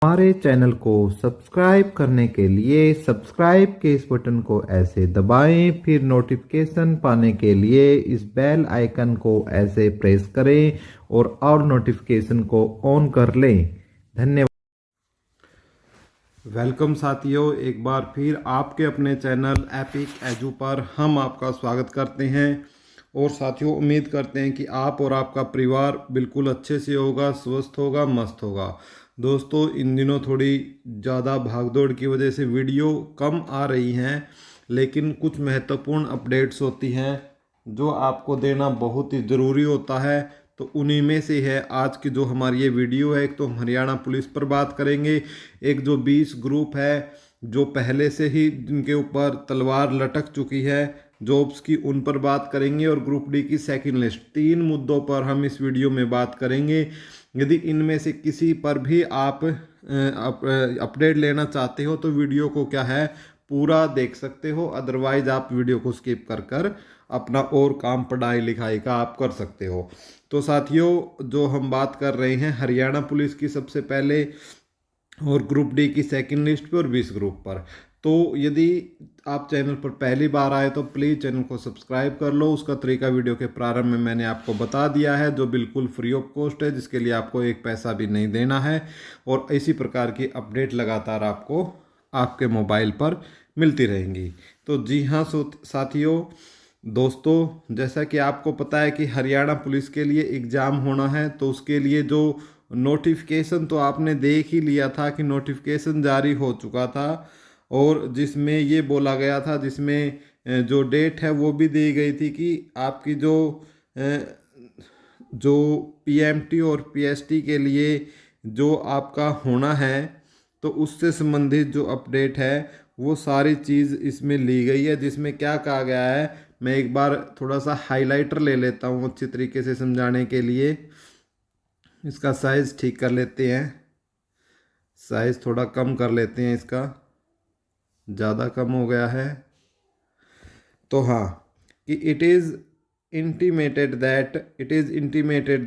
हमारे चैनल को सब्सक्राइब करने के लिए सब्सक्राइब के इस बटन को ऐसे दबाएं, फिर नोटिफिकेशन पाने के लिए इस बेल आइकन को ऐसे प्रेस करें और नोटिफिकेशन को ऑन कर लें। धन्यवाद। वेलकम साथियों, एक बार फिर आपके अपने चैनल एपिक एजू पर हम आपका स्वागत करते हैं। और साथियों, उम्मीद करते हैं कि आप और आपका परिवार बिल्कुल अच्छे से होगा, स्वस्थ होगा, मस्त होगा। दोस्तों, इन दिनों थोड़ी ज़्यादा भागदौड़ की वजह से वीडियो कम आ रही हैं, लेकिन कुछ महत्वपूर्ण अपडेट्स होती हैं जो आपको देना बहुत ही ज़रूरी होता है। तो उन्हीं में से है आज की जो हमारी ये वीडियो है। एक तो हरियाणा पुलिस पर बात करेंगे, एक जो 20 ग्रुप है जो पहले से ही जिनके ऊपर तलवार लटक चुकी है जॉब्स की, उन पर बात करेंगे, और ग्रुप डी की सेकंड लिस्ट। तीन मुद्दों पर हम इस वीडियो में बात करेंगे। यदि इनमें से किसी पर भी आप अपडेट लेना चाहते हो तो वीडियो को क्या है पूरा देख सकते हो, अदरवाइज आप वीडियो को स्किप कर कर अपना और काम पढ़ाई लिखाई का आप कर सकते हो। तो साथियों, जो हम बात कर रहे हैं हरियाणा पुलिस की सबसे पहले, और ग्रुप डी की सेकंड लिस्ट पे और 20 ग्रुप पर। तो यदि आप चैनल पर पहली बार आए तो प्लीज़ चैनल को सब्सक्राइब कर लो। उसका तरीका वीडियो के प्रारंभ में मैंने आपको बता दिया है, जो बिल्कुल फ्री ऑफ कॉस्ट है, जिसके लिए आपको एक पैसा भी नहीं देना है। और इसी प्रकार की अपडेट लगातार आपको आपके मोबाइल पर मिलती रहेंगी। तो जी हाँ साथियों, दोस्तों, जैसा कि आपको पता है कि हरियाणा पुलिस के लिए एग्ज़ाम होना है, तो उसके लिए जो नोटिफिकेशन तो आपने देख ही लिया था कि नोटिफिकेशन जारी हो चुका था, और जिसमें ये बोला गया था, जिसमें जो डेट है वो भी दी गई थी कि आपकी जो पीएमटी और पीएसटी के लिए जो आपका होना है, तो उससे संबंधित जो अपडेट है वो सारी चीज़ इसमें ली गई है। जिसमें क्या कहा गया है, मैं एक बार थोड़ा सा हाइलाइटर ले लेता हूँ अच्छी तरीके से समझाने के लिए। इसका साइज़ ठीक कर लेते हैं, साइज़ थोड़ा कम कर लेते हैं, इसका ज़्यादा कम हो गया है। तो हाँ, कि it is intimated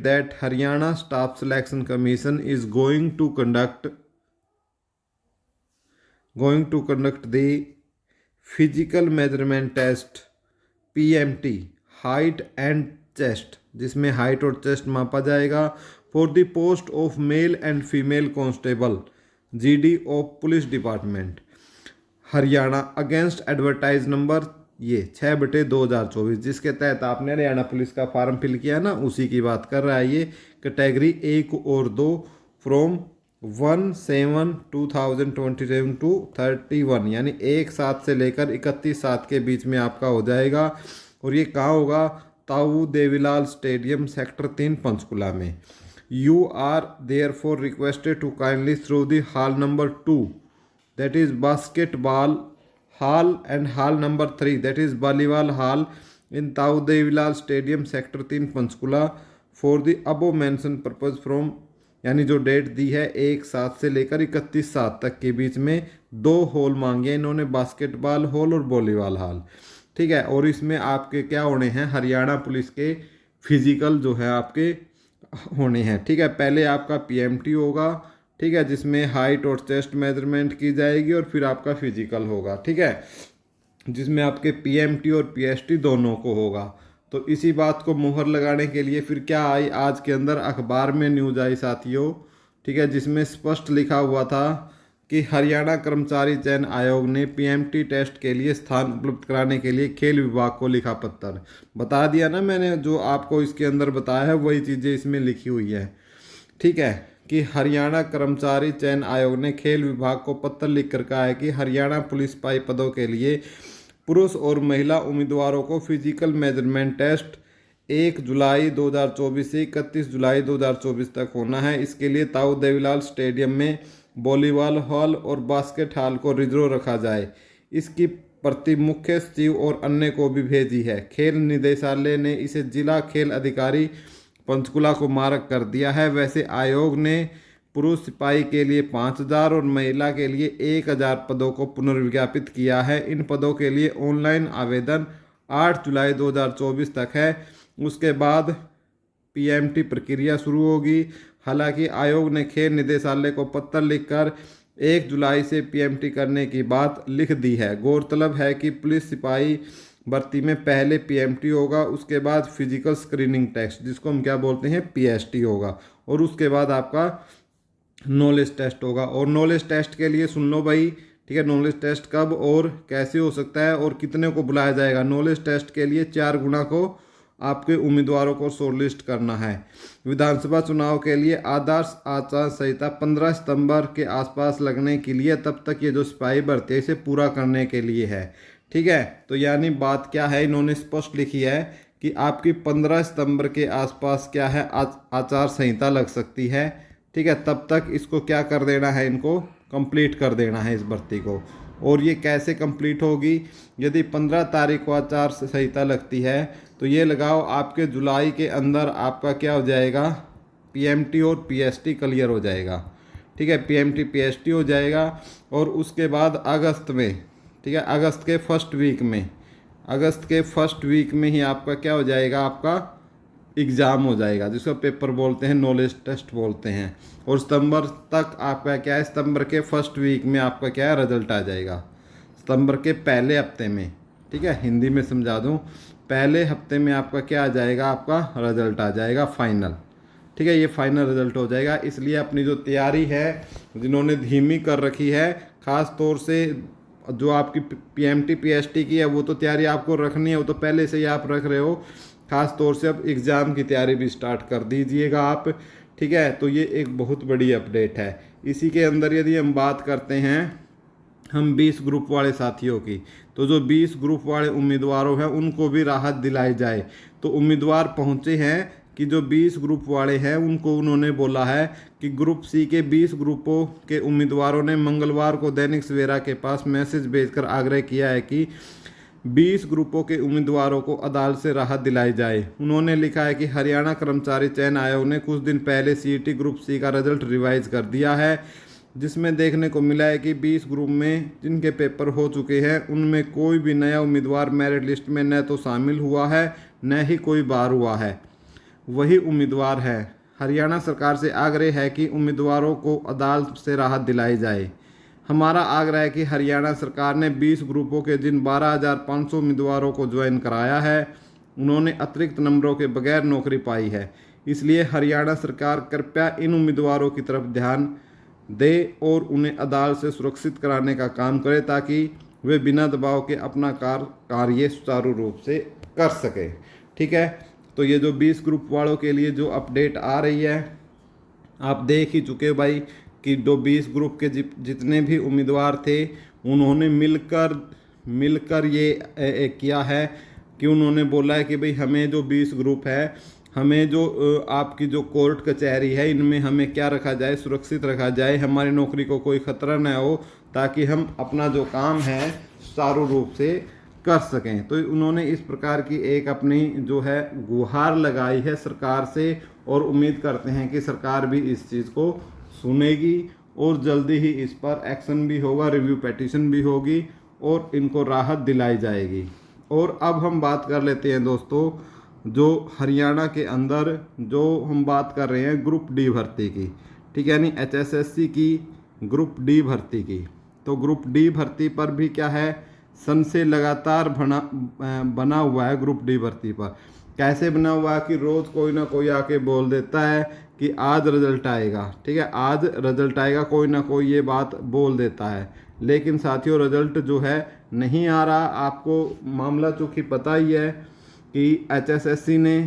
that Haryana Staff Selection Commission is going to conduct the physical measurement test PMT height and chest, जिसमें हाइट और चेस्ट मापा जाएगा, for the post of male and female constable GD of police department Haryana against advertise number ये 6/2024, जिसके तहत आपने Haryana police का form fill किया ना, उसी की बात कर रहा है ये। कैटेगरी 1 और 2 फ्रॉम 1/7/2027 टू 31, यानी 1/7 से लेकर 31/7 के बीच में आपका हो जाएगा। और ये कहाँ होगा? ताऊ देवीलाल स्टेडियम, सेक्टर 3, पंचकुला में। You are there for requested to kindly through the hall number 2, that is basketball hall, and hall number 3, that is volleyball hall, in Tau Devilal Stadium, sector 3, Panchkula, for the above mentioned purpose from, यानी जो date दी है 1/7 से लेकर 31/7 तक के बीच में 2 hall मांगे इन्होंने, बास्केटबॉल हॉल और वॉलीबॉल हॉल। ठीक है, और इसमें आपके क्या होने हैं, हरियाणा पुलिस के फिजिकल जो है आपके होने हैं। ठीक है, पहले आपका पीएमटी होगा, ठीक है, जिसमें हाइट और चेस्ट मेजरमेंट की जाएगी, और फिर आपका फिजिकल होगा, ठीक है, जिसमें आपके पीएमटी और पीएसटी दोनों को होगा। तो इसी बात को मुहर लगाने के लिए फिर क्या आई, आज के अंदर अखबार में न्यूज आई साथियों, ठीक है, जिसमें स्पष्ट लिखा हुआ था कि हरियाणा कर्मचारी चयन आयोग ने पीएमटी टेस्ट के लिए स्थान उपलब्ध कराने के लिए खेल विभाग को लिखा पत्र। बता दिया ना मैंने, जो आपको इसके अंदर बताया है वही चीज़ें इसमें लिखी हुई है। ठीक है, कि हरियाणा कर्मचारी चयन आयोग ने खेल विभाग को पत्र लिखकर कहा है कि हरियाणा पुलिस सिपाही पदों के लिए पुरुष और महिला उम्मीदवारों को फिजिकल मेजरमेंट टेस्ट 1 जुलाई 2024 से 31 जुलाई 2024 तक होना है। इसके लिए ताऊ देवीलाल स्टेडियम में वॉलीबॉल हॉल और बास्केट हॉल को रिजर्व रखा जाए। इसकी प्रति मुख्य सचिव और अन्य को भी भेजी है। खेल निदेशालय ने इसे जिला खेल अधिकारी पंचकुला को मार्क कर दिया है। वैसे आयोग ने पुरुष सिपाही के लिए 5,000 और महिला के लिए 1,000 पदों को पुनर्विज्ञापित किया है। इन पदों के लिए ऑनलाइन आवेदन 8 जुलाई 2024 तक है। उसके बाद पीएमटी प्रक्रिया शुरू होगी। हालांकि आयोग ने खेल निदेशालय को पत्र लिखकर 1 जुलाई से पीएमटी करने की बात लिख दी है। गौरतलब है कि पुलिस सिपाही भर्ती में पहले पीएमटी होगा, उसके बाद फिजिकल स्क्रीनिंग टेस्ट जिसको हम क्या बोलते हैं पीएसटी होगा, और उसके बाद आपका नॉलेज टेस्ट होगा। और नॉलेज टेस्ट के लिए सुन लो भाई, ठीक है, नॉलेज टेस्ट कब और कैसे हो सकता है और कितने को बुलाया जाएगा। नॉलेज टेस्ट के लिए 4 गुना को आपके उम्मीदवारों को शॉर्टलिस्ट करना है। विधानसभा चुनाव के लिए आदर्श आचार संहिता 15 सितंबर के आसपास लगने के लिए, तब तक ये जो सिपाही भर्ती है इसे पूरा करने के लिए है, ठीक है। तो यानी बात क्या है, इन्होंने स्पष्ट लिखी है कि आपकी 15 सितंबर के आसपास क्या है आचार संहिता लग सकती है, ठीक है। तब तक इसको क्या कर देना है, इनको कंप्लीट कर देना है इस भर्ती को। और ये कैसे कंप्लीट होगी, यदि 15 तारीख को आचार संहिता लगती है तो ये लगाओ आपके जुलाई के अंदर आपका क्या हो जाएगा, पीएमटी और पीएसटी क्लियर हो जाएगा, ठीक है। पीएमटी पीएसटी हो जाएगा और उसके बाद अगस्त में, ठीक है, अगस्त के फर्स्ट वीक में ही आपका क्या हो जाएगा, आपका एग्ज़ाम हो जाएगा जिसको पेपर बोलते हैं, नॉलेज टेस्ट बोलते हैं। और सितंबर तक आपका क्या है, सितंबर के फर्स्ट वीक में आपका क्या है, रिजल्ट आ जाएगा, सितंबर के पहले हफ्ते में, ठीक है। हिंदी में समझा दूं, पहले हफ्ते में आपका क्या आ जाएगा, आपका रिजल्ट आ जाएगा फाइनल, ठीक है। ये फाइनल रिजल्ट हो जाएगा। इसलिए अपनी जो तैयारी है जिन्होंने धीमी कर रखी है, ख़ास तौर से जो आपकी पीएमटी पीएसटी की है वो तो तैयारी आपको रखनी है, वो तो पहले से ही आप रख रहे हो। ख़ास तौर से अब एग्ज़ाम की तैयारी भी स्टार्ट कर दीजिएगा आप, ठीक है। तो ये एक बहुत बड़ी अपडेट है। इसी के अंदर यदि हम बात करते हैं हम 20 ग्रुप वाले साथियों की, तो जो 20 ग्रुप वाले उम्मीदवारों हैं उनको भी राहत दिलाई जाए। तो उम्मीदवार पहुंचे हैं कि जो 20 ग्रुप वाले हैं उनको उन्होंने बोला है कि ग्रुप सी के 20 ग्रुपों के उम्मीदवारों ने मंगलवार को दैनिक सवेरा के पास मैसेज भेजकर आग्रह किया है कि 20 ग्रुपों के उम्मीदवारों को अदालत से राहत दिलाई जाए। उन्होंने लिखा है कि हरियाणा कर्मचारी चयन आयोग ने कुछ दिन पहले सीईटी ग्रुप सी का रिजल्ट रिवाइज कर दिया है, जिसमें देखने को मिला है कि 20 ग्रुप में जिनके पेपर हो चुके हैं उनमें कोई भी नया उम्मीदवार मेरिट लिस्ट में न तो शामिल हुआ है न ही कोई बार हुआ है, वही उम्मीदवार है। हरियाणा सरकार से आग्रह है कि उम्मीदवारों को अदालत से राहत दिलाई जाए। हमारा आग्रह है कि हरियाणा सरकार ने 20 ग्रुपों के जिन 12,500 उम्मीदवारों को ज्वाइन कराया है उन्होंने अतिरिक्त नंबरों के बगैर नौकरी पाई है, इसलिए हरियाणा सरकार कृपया इन उम्मीदवारों की तरफ ध्यान दे और उन्हें अदालत से सुरक्षित कराने का काम करे ताकि वे बिना दबाव के अपना कार्य सुचारू रूप से कर सके, ठीक है। तो ये जो 20 ग्रुप वालों के लिए जो अपडेट आ रही है आप देख ही चुके भाई कि जो 20 ग्रुप के जितने भी उम्मीदवार थे उन्होंने मिलकर ये किया है कि उन्होंने बोला है कि भाई हमें जो 20 ग्रुप है, हमें जो आपकी जो कोर्ट कचहरी है इनमें हमें क्या रखा जाए, सुरक्षित रखा जाए, हमारी नौकरी को कोई खतरा न हो ताकि हम अपना जो काम है सुचारू रूप से कर सकें। तो उन्होंने इस प्रकार की एक अपनी जो है गुहार लगाई है सरकार से और उम्मीद करते हैं कि सरकार भी इस चीज़ को सुनेगी और जल्दी ही इस पर एक्शन भी होगा, रिव्यू पिटीशन भी होगी और इनको राहत दिलाई जाएगी। और अब हम बात कर लेते हैं दोस्तों, जो हरियाणा के अंदर जो हम बात कर रहे हैं ग्रुप डी भर्ती की, ठीक है, यानी HSSC की ग्रुप डी भर्ती की। तो ग्रुप डी भर्ती पर भी क्या है, संशय लगातार बना हुआ है ग्रुप डी भर्ती पर। कैसे बना हुआ है कि रोज़ कोई ना कोई आके बोल देता है कि आज रिजल्ट आएगा, ठीक है, आज रिजल्ट आएगा, कोई ना कोई ये बात बोल देता है, लेकिन साथियों रिजल्ट जो है नहीं आ रहा। आपको मामला चूँकि पता ही है कि HSSC ने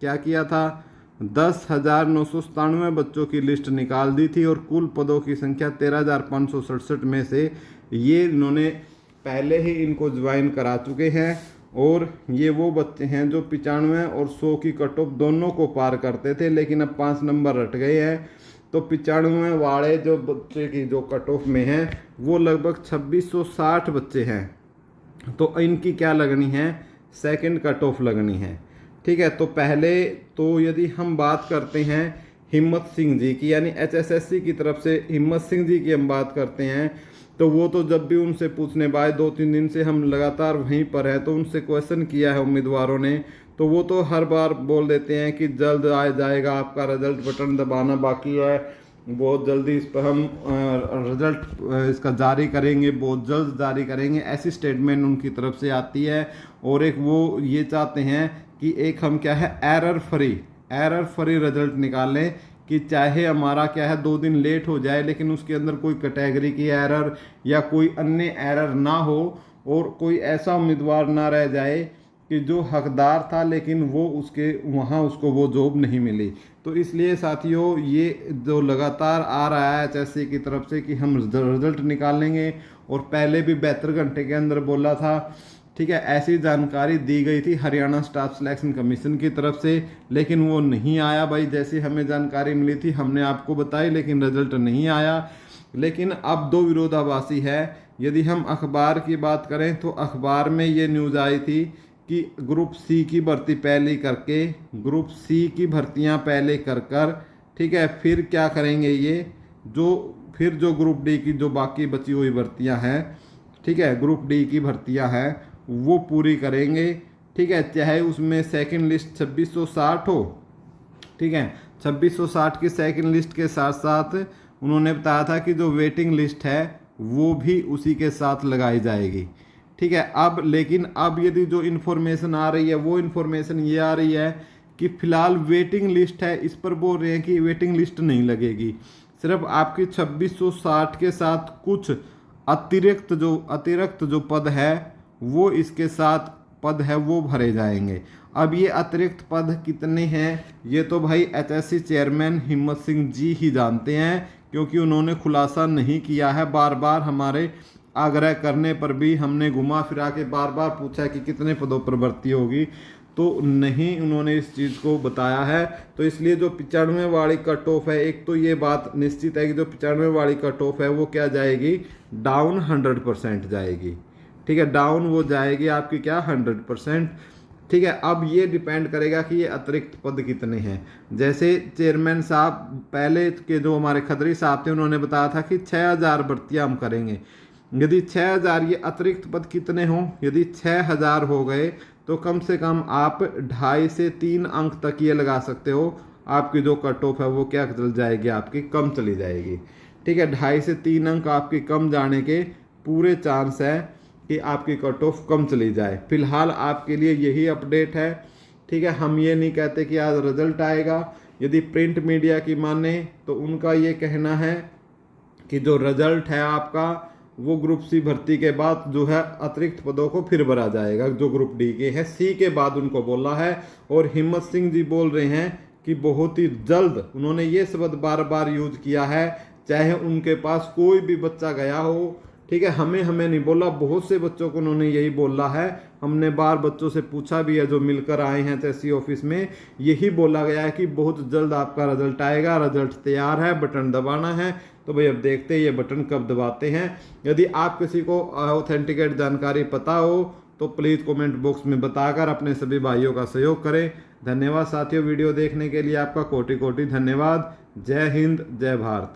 क्या किया था, 10,997 बच्चों की लिस्ट निकाल दी थी और कुल पदों की संख्या 13,567 में से ये इन्होंने पहले ही इनको ज्वाइन करा चुके हैं। और ये वो बच्चे हैं जो 95 और 100 की कट ऑफ दोनों को पार करते थे, लेकिन अब 5 नंबर रट गए हैं। तो 95 वाले जो बच्चे की जो कट ऑफ में हैं वो लगभग 2660 बच्चे हैं। तो इनकी क्या लगनी है, सेकंड कट ऑफ लगनी है, ठीक है। तो पहले तो यदि हम बात करते हैं हिम्मत सिंह जी की, यानी HSSC की तरफ से हिम्मत सिंह जी की हम बात करते हैं, तो वो तो जब भी उनसे पूछने पाए 2-3 दिन से हम लगातार वहीं पर हैं, तो उनसे क्वेश्चन किया है उम्मीदवारों ने, तो वो तो हर बार बोल देते हैं कि जल्द आ जाएगा आपका रिजल्ट, बटन दबाना बाकी है, बहुत जल्दी इस पर हम रिजल्ट इसका जारी करेंगे, बहुत जल्द जारी करेंगे, ऐसी स्टेटमेंट उनकी तरफ से आती है। और एक वो ये चाहते हैं कि एक हम क्या है एरर फ्री रिजल्ट निकालें, कि चाहे हमारा क्या है 2 दिन लेट हो जाए लेकिन उसके अंदर कोई कैटेगरी की एरर या कोई अन्य एरर ना हो, और कोई ऐसा उम्मीदवार ना रह जाए कि जो हकदार था लेकिन वो उसके वहाँ उसको वो जॉब नहीं मिली। तो इसलिए साथियों ये जो लगातार आ रहा है एचएससी की तरफ से कि हम रिजल्ट निकालेंगे, और पहले भी 72 घंटे के अंदर बोला था, ठीक है, ऐसी जानकारी दी गई थी हरियाणा स्टाफ सिलेक्शन कमीशन की तरफ से, लेकिन वो नहीं आया भाई। जैसी हमें जानकारी मिली थी हमने आपको बताई, लेकिन रिजल्ट नहीं आया। लेकिन अब दो विरोधाभासी है। यदि हम अखबार की बात करें तो अखबार में ये न्यूज़ आई थी कि ग्रुप सी की भर्ती पहले करके, ग्रुप सी की भर्तियां पहले कर ठीक है, फिर क्या करेंगे ये जो ग्रुप डी की जो बाकी बची हुई भर्तियां हैं, ठीक है, ग्रुप डी की भर्तियां हैं वो पूरी करेंगे, ठीक है, चाहे उसमें सेकंड लिस्ट 2660 हो, ठीक है, 2660 की सेकंड लिस्ट के साथ साथ उन्होंने बताया था कि जो वेटिंग लिस्ट है वो भी उसी के साथ लगाई जाएगी, ठीक है। अब लेकिन अब यदि जो इन्फॉर्मेशन आ रही है वो इन्फॉर्मेशन ये आ रही है कि फिलहाल वेटिंग लिस्ट है, इस पर बोल रहे हैं कि वेटिंग लिस्ट नहीं लगेगी, सिर्फ आपकी 2660 के साथ कुछ अतिरिक्त जो पद है वो इसके साथ पद है वो भरे जाएंगे। अब ये अतिरिक्त पद कितने हैं ये तो भाई एचएससी चेयरमैन हिम्मत सिंह जी ही जानते हैं, क्योंकि उन्होंने खुलासा नहीं किया है। बार बार हमारे आग्रह करने पर भी हमने घुमा फिरा के बार बार पूछा कि कितने पदों पर भर्ती होगी, तो नहीं उन्होंने इस चीज़ को बताया है। तो इसलिए जो 95 वाली कट ऑफ है, एक तो ये बात निश्चित है कि जो 95 वाली कट ऑफ है वो क्या जाएगी, डाउन 100% जाएगी, ठीक है, डाउन वो जाएगी आपकी क्या 100%, ठीक है। अब ये डिपेंड करेगा कि ये अतिरिक्त पद कितने हैं। जैसे चेयरमैन साहब पहले के जो हमारे खत्री साहब थे उन्होंने बताया था कि 6000 भर्तियाँ हम करेंगे। यदि 6000 ये अतिरिक्त पद कितने हों, यदि 6000 हो गए तो कम से कम आप 2.5 से 3 अंक तक ये लगा सकते हो, आपकी जो कट ऑफ है वो क्या चल जाएगी, आपकी कम चली जाएगी, ठीक है। 2.5 से 3 अंक आपकी कम जाने के पूरे चांस है कि आपकी कट ऑफ कम चली जाए। फिलहाल आपके लिए यही अपडेट है, ठीक है। हम ये नहीं कहते कि आज रिजल्ट आएगा। यदि प्रिंट मीडिया की माने तो उनका ये कहना है कि जो रिजल्ट है आपका वो ग्रुप सी भर्ती के बाद जो है अतिरिक्त पदों को फिर भरा जाएगा, जो ग्रुप डी के हैं, सी के बाद उनको बोला है। और हिम्मत सिंह जी बोल रहे हैं कि बहुत ही जल्द, उन्होंने ये शब्द बार बार यूज किया है, चाहे उनके पास कोई भी बच्चा गया हो, ठीक है, हमें नहीं बोला, बहुत से बच्चों को उन्होंने यही बोला है। हमने बार बच्चों से पूछा भी है जो मिलकर आए हैं तहसील ऑफिस में, यही बोला गया है कि बहुत जल्द आपका रिजल्ट आएगा, रिजल्ट तैयार है, बटन दबाना है। तो भाई अब देखते हैं ये बटन कब दबाते हैं। यदि आप किसी को ऑथेंटिकेट जानकारी पता हो तो प्लीज़ कमेंट बॉक्स में बताकर अपने सभी भाइयों का सहयोग करें। धन्यवाद साथियों, वीडियो देखने के लिए आपका कोटि कोटि धन्यवाद। जय हिंद, जय भारत।